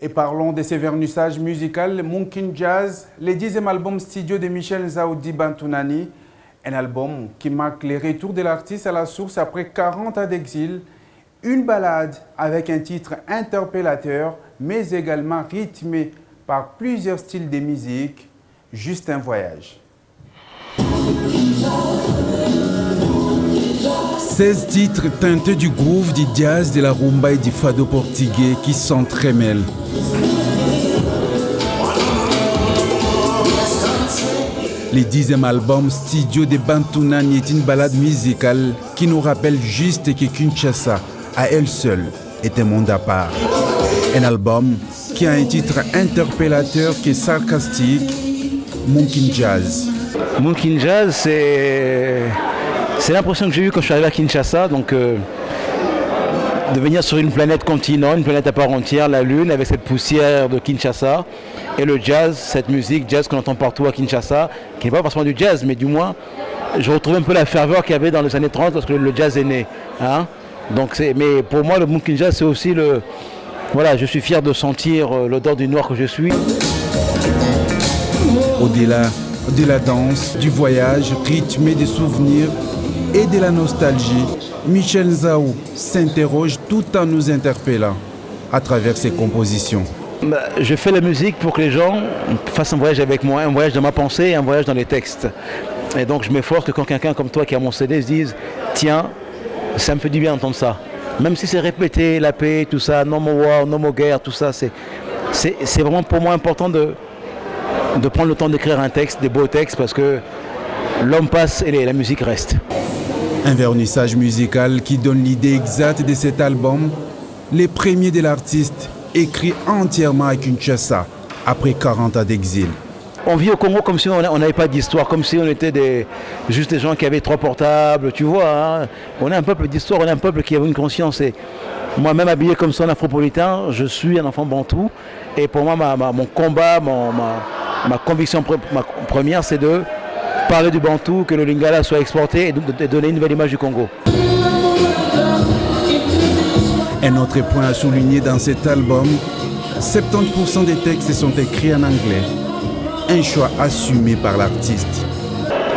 Et parlons de ces vernissages musicaux, Munkin Jazz, le 10e album studio de Michel Nzaoudi Bantounani, un album qui marque le retour de l'artiste à la source après 40 ans d'exil, une ballade avec un titre interpellateur, mais également rythmé par plusieurs styles de musique, juste un voyage. 16 titres teintés du groove, du jazz, de la rumba et du fado portugais qui s'entremêlent. Le 10e album studio de Bantounani est une balade musicale qui nous rappelle juste que Kinshasa, à elle seule, est un monde à part. Un album qui a un titre interpellateur qui est sarcastique, Munkin Jazz. Munkin Jazz, c'est l'impression que j'ai eue quand je suis arrivé à Kinshasa, donc de venir sur une planète continent, une planète à part entière, la Lune, avec cette poussière de Kinshasa, et le jazz, cette musique jazz qu'on entend partout à Kinshasa, qui n'est pas forcément du jazz, mais du moins, je retrouve un peu la ferveur qu'il y avait dans les années 30 lorsque le jazz est né. Hein. Donc mais pour moi, le Munkin Jazz, c'est aussi le... Voilà, je suis fier de sentir l'odeur du noir que je suis. Au-delà de la danse, du voyage, rythmé des souvenirs et de la nostalgie, Michel Nzao s'interroge tout en nous interpellant à travers ses compositions. Je fais la musique pour que les gens fassent un voyage avec moi, un voyage dans ma pensée et un voyage dans les textes. Et donc je m'efforce que quand quelqu'un comme toi qui a mon CD se dise « Tiens, ça me fait du bien d'entendre ça ». Même si c'est répété, la paix, tout ça, no more war, no more guerre, tout ça, c'est vraiment pour moi important de prendre le temps d'écrire un texte, des beaux textes, parce que l'homme passe et la musique reste. Un vernissage musical qui donne l'idée exacte de cet album, les premiers de l'artiste, écrit entièrement à Kinshasa, après 40 ans d'exil. On vit au Congo comme si on n'avait pas d'histoire, comme si on était juste des gens qui avaient 3 portables, tu vois. Hein. On est un peuple d'histoire, on est un peuple qui a une conscience. Et moi-même habillé comme ça en afropolitain, je suis un enfant bantou. Et pour moi, mon combat, ma conviction première, c'est de parler du bantou, que le lingala soit exporté et de donner une nouvelle image du Congo. Un autre point à souligner dans cet album, 70% des textes sont écrits en anglais. Un choix assumé par l'artiste.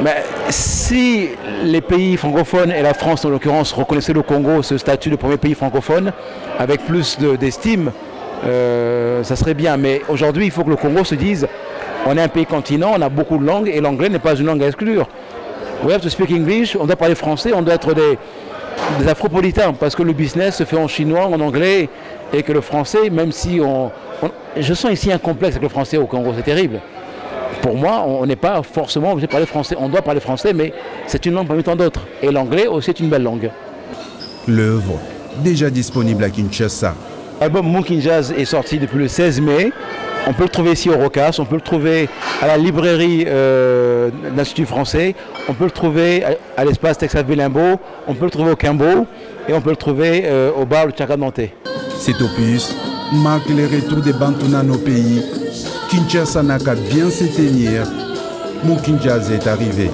Mais si les pays francophones et la France en l'occurrence reconnaissaient le Congo, ce statut de premier pays francophone, avec plus d'estime, ça serait bien. Mais aujourd'hui, il faut que le Congo se dise, on est un pays continent, on a beaucoup de langues et l'anglais n'est pas une langue à exclure. We have to speak English, on doit parler français, on doit être des afropolitains parce que le business se fait en chinois, en anglais et que le français, même si je sens ici un complexe avec le français au Congo, c'est terrible. Pour moi, on n'est pas forcément obligé de parler français. On doit parler français, mais c'est une langue parmi tant d'autres. Et l'anglais aussi est une belle langue. L'œuvre, déjà disponible à Kinshasa. L'album Munkin Jazz est sorti depuis le 16 mai. On peut le trouver ici au Rocas, on peut le trouver à la librairie de l'Institut français, on peut le trouver à l'espace Texas Villembeau, on peut le trouver au Kimbo et on peut le trouver au bar Le Tchaka-Nantais. Cet opus marque le retour des Bantounani au pays. Kinshasa n'a qu'à bien se tenir. Munkin Jazz est arrivé.